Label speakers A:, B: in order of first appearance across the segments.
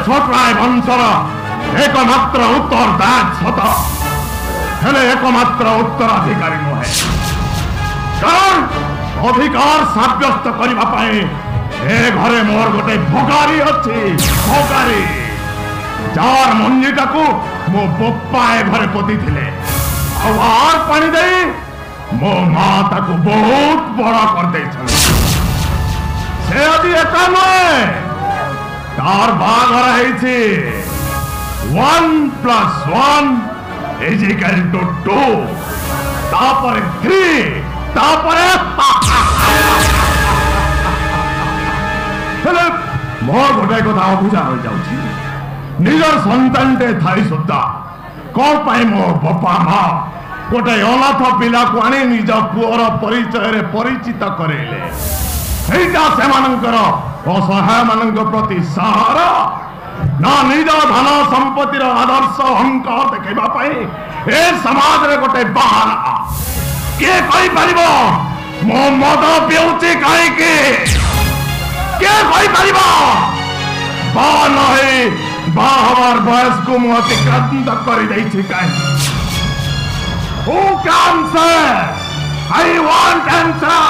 A: ଛୋଟରାୟ ବଂଶର एकमात्र उत्तरदायी सत हेले एकमात्र उत्तराधिकारी नुहे कारण अधिकार सब्यस्त करने ए घरे मोर गोटे भोगारी अच्छी भोगारी जार मंजीटा को मो बोपा ए घरे पोती थिले आर पानी दे मो माँ ताको बहुत बड़ा कर दे से अभी एका नुहे तार बाघर है 1+1 is equal to 2 तापर 3 तापर हेले मोर गोटे कथा बुझा हो जाउछि निजर संतान टे थाई सुद्धा कोन पाई मो बापा माँ गोटे अनाथ पिला को आनी निज पुअर परिचय रे परिचित करेले एटा सेमानंकर असहाय मानक प्रति सहारा ना निज धन संपत्तिर आदर्श अहंकार देखा ए समाज रे गोटे बहाना के कहि परिबो मो मद पिउछि काहे के कहि परिबो बा नहे बाहर बयस को मु अतिक्रमण करि दैछि काहे Who can say I want answer?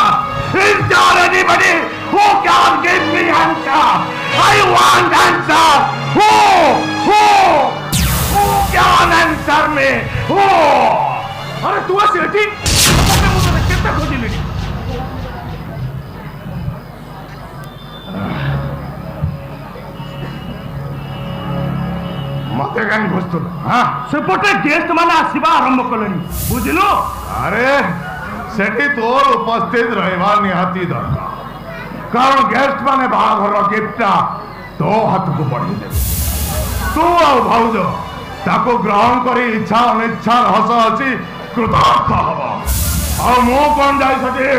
A: Is there anybody who can give me answer? I want answer. Who can answer me? Who? अरे तू ऐसे हटी? अपने मुझे कितना खोजी लेनी? मते कान घोस्तु हाँ सेपटे गेस्ट माने आसीबा आरंभ कलेनी बुझिलो अरे सेठी तोर उपस्थित रहबा निहाती दरकार कारण गेस्ट माने बाघर गिफ्टा तो हाथ को बढ़ी दे तू आ भाउज ताको ग्रहण करी इच्छा अनिच्छा हस अछि कृतार्थ हबा आ मो कोन जाय सके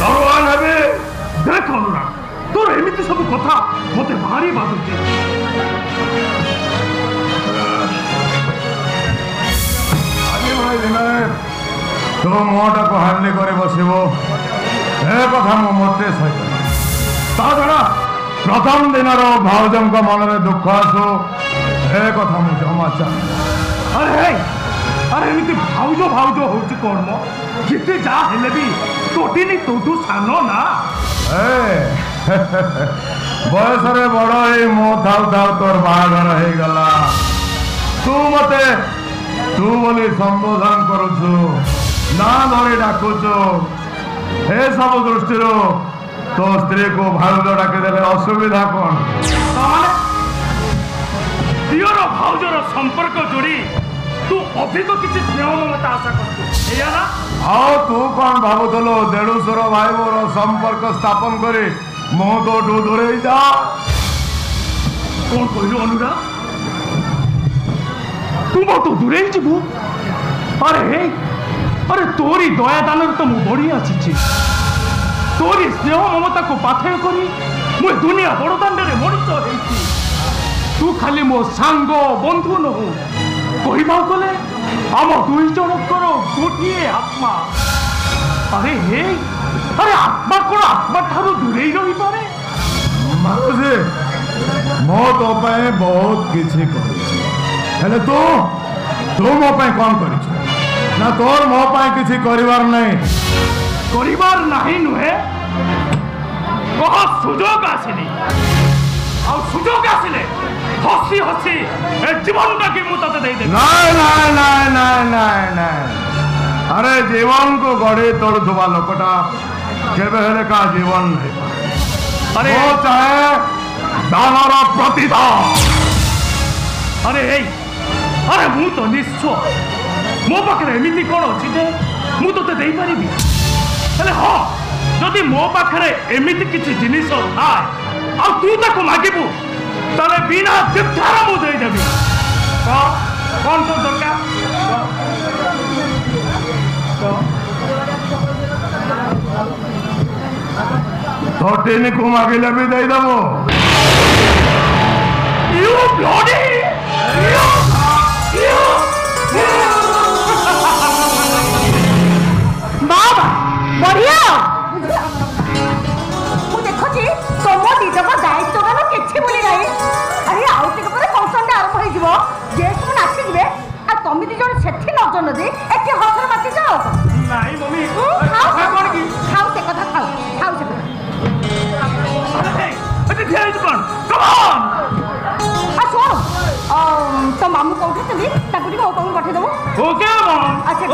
A: भगवान हबे देखो ना तोर एमिति सब कथा मते भारी बाधुचे तो मोटा को हानि करे बसिबो ए कथा मो मते सहित ता छड़ा प्रथम दिन भाउजं को मन में दुख आसो ए कथा मु जमा चाहे अरे अरे एमिति भाउजो भाउजो होची कोन मो जिते जा हेले भी तोटिनी तोटू सानो ना ए बयस रे बड़ ए मो थाउ थाउ तोर बागर हे गला तू मते तू बोली संबोधन करुछु ना धरी डाकुछु हे सब दृष्टि तो स्त्री को भाउज डाकिदेले असुविधा कौन दियर भाउजर संपर्क जोड़ी तू अधिक किसी स्नेह ममता आशा करतु एया ना आओ तू कौन भाबुथलो देडुसर भाई मोर संपर्क स्थापन करे मो तो दूरे जा कौन कहलु अनुराग तू मो तो दूरे जीवु अरे तोरी दया दान तो मु बढ़ी आसी तोरी स्नेह ममता को पाथेय करी मु दुनिया बड़दाण्ड रे मଣିଷ हेछि तू खाली मो सांग बंधु नहु कहबा गले आम दुई जनकर गोटे आत्मा अरे आत्मा कोन आत्मा ठारू दूरे रही पारे मानुषे मो तो पाए बहुत किछि करिछि हेले तू मो पाए कौन करिछु ना तोर मो पाए किछि करिवार नहीं नुहे कह सुजोग आसिनी आ सुजोग आसिले हसी हसी ए जीवन टाके मु तते देई दे नहीं अरे जीवन को गड़े तोड़ दुबा लोकटा केबे हेले का जीवन नहीं अरे वो चाहे दानर प्रतिदान अरे मु तो निश्चय मो पाखे एमती कौन अच्छी जे मु ते दे पारि हाँ जदि मो पाखे एमती किसी जिनिस थाए आ तू ताको मागिबू ताले बिना दिक्षार मु देदेवी कौन तो दरकार तोटिनी को मागिले भी दे देबो यू ब्लडी
B: बाबा बढ़िया मु देखो जी तुम दीजक दायित्व के ଦି ଜଣ ସେଠି ନଜର ଦେ ଏଠି ହସର ମାତି ଯାଅ
C: ନାଇଁ ମମି
B: ଖାও খাও সে কথা খাও খাও সে কথা
C: আচ্ছা ঠিক আছে কোন কাম অন
B: আর শোনো তো মামু কোথায় তাকে টিকে ওপরକୁ পঠাই দেবো
C: ওকে মম
B: আচ্ছা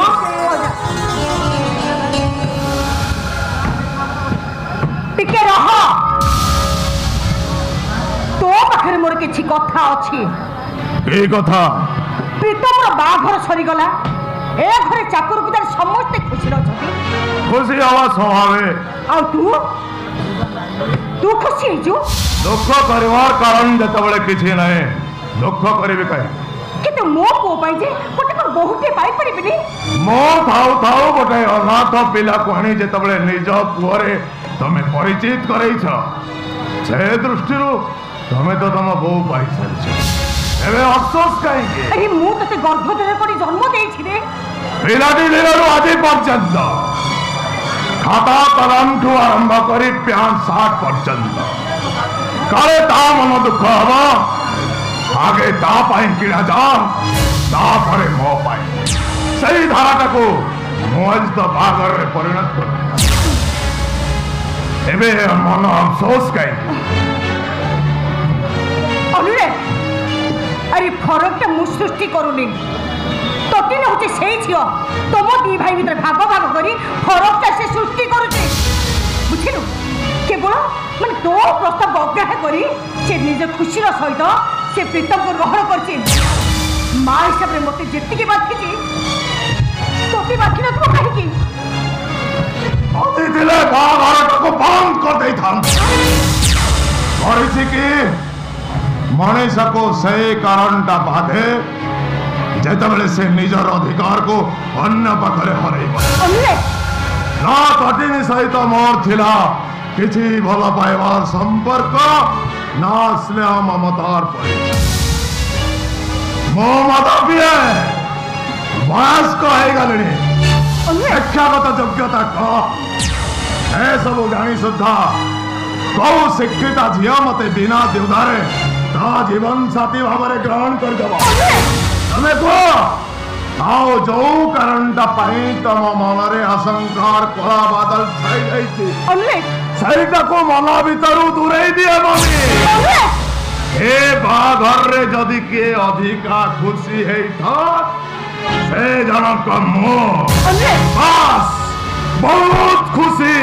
B: টিকে রহ তো পাখে মোর কিছু কথা আছে
A: এই কথা
B: প্রীতমর বাঘর সরিগলা এ ঘরে চাকর পিতার সমস্তে খুশি অଛନ୍ତି
A: খুশি হওয়া স্বভাবে
B: ଆଉ ତୁ ଖୁସି ହେଇଛୁ
A: ଦୁଃଖ କରିବାର କାରଣ ଯେତେବେଳେ କିଛି ନାହିଁ ଦୁଃଖ କରିବି କାହିଁ
B: କିନ୍ତୁ ମୋ ପୁଅ ପାଇଁ ଯେ ଗୋଟେ କ'ଣ ବହୁଟେ ପାଇପାରିବିନି
A: ମୋ ଥାଉ ଥାଉ ଗୋଟେ ଅନାଥ ପିଲାକୁ ଆଣି ଯେତେବେଳେ ନିଜ ପୁଅରେ ତମେ ପରିଚିତ କରେଇଛ ସେ ଦୃଷ୍ଟିରୁ ତମେ ତ ତମ ବୋଉ ପାଇସାରିଛ ଏବେ ଅଫସୋସ କାହିଁକି
B: ଆରେ ମୁଁ ତତେ ଗର୍ଭଧାରଣ କରି ଜନ୍ମ ଦେଇଛି ରେ
A: ପିଲାଟି ଦିନରୁ ଆଜି ପର୍ଯ୍ୟନ୍ତ ଖାତା କଲମଠୁ ଆରମ୍ଭ କରି ପ୍ୟାଣ୍ଟ ସାର୍ଟ ପର୍ଯ୍ୟନ୍ତ କାଳେ ତା ମନ ଦୁଃଖ ହବ ଆଗେ ତା ପାଇଁ କିଣା ଯାଅ ତାପରେ ମୋ ପାଇଁ ସେଇ ଧାରାଟାକୁ ମୁଁ ଆଜି ତ ବାହାଘରରେ ପରିଣତ କଲି ଏବେ ମନ ଅଫସୋସ କାହିଁକି
B: ଅନୁରେ ଆରେ ଫରକଟା ମୁଁ ସୃଷ୍ଟି କରୁନି তোতে না হচ্ছে সেই ঝিও তোম দুই ভাই ভিতরে ভাগ ভাগ করি ফরকটা সে সৃষ্টি করুছে বুঝিলু কেবল মানে তো প্রস্তাব অগ্রাহ্য করি সে নিজ খুশির সহিত সে প্রীতমকে গ্রহণ করছে মা হিসাবে মতে যেতিকি বাঁচিছি তোতে বাঁচি নথিব কাহিকি
A: দিলে বাহাঘরটাকে বন্ধ କରିଦେଇଥାନ୍ତି କରିଛି କି ମଣିଷକୁ ସେଇ କାରଣଟା ବାଧେ ଯେତେବେଳେ ସେ ନିଜର ଅଧିକାରକୁ ଅନ୍ୟ ପାଖରେ ହରେଇବ ନା ତଟିନୀ ସହିତ ମୋର ଥିଲା କିଛି ଭଲ ପାଇବାର ସମ୍ପର୍କ ନା ସ୍ନେହ ମମତାର ପରିଚୟ ମୋ ମତ ପିଏ ବୟସ୍କ ହେଇଗଲିଣି ଶିକ୍ଷାଗତ ଯୋଗ୍ୟତା କହ ଏସବୁ ଜାଣି ସୁଦ୍ଧା କୋଉ ଶିକ୍ଷିତା ଝିଅ ମତେ ବିନା ଦ୍ୱିଧାରେ ତା ଜୀବନ ସାଥୀ ଭାବରେ ଗ୍ରହଣ କରିଦେବ ତମେ କୁହ ଆଉ ଯୋଉ କାରଣଟା ପାଇଁ ତମ ମନରେ ଆଶଙ୍କାର କଳା ବାଦଲ ଛାଇ ଯାଇଛି ସେଇଟାକୁ ମନ ଭିତରୁ ଦୂରେଇ ଦିଏ ମମି ଏ ବାହାଘରରେ ଯଦି କିଏ ଅଧିକା ଖୁସି ହେଇଥାଏ ସେ ଜଣକ ମୁଁ ବାସ୍ ବହୁତ ଖୁସି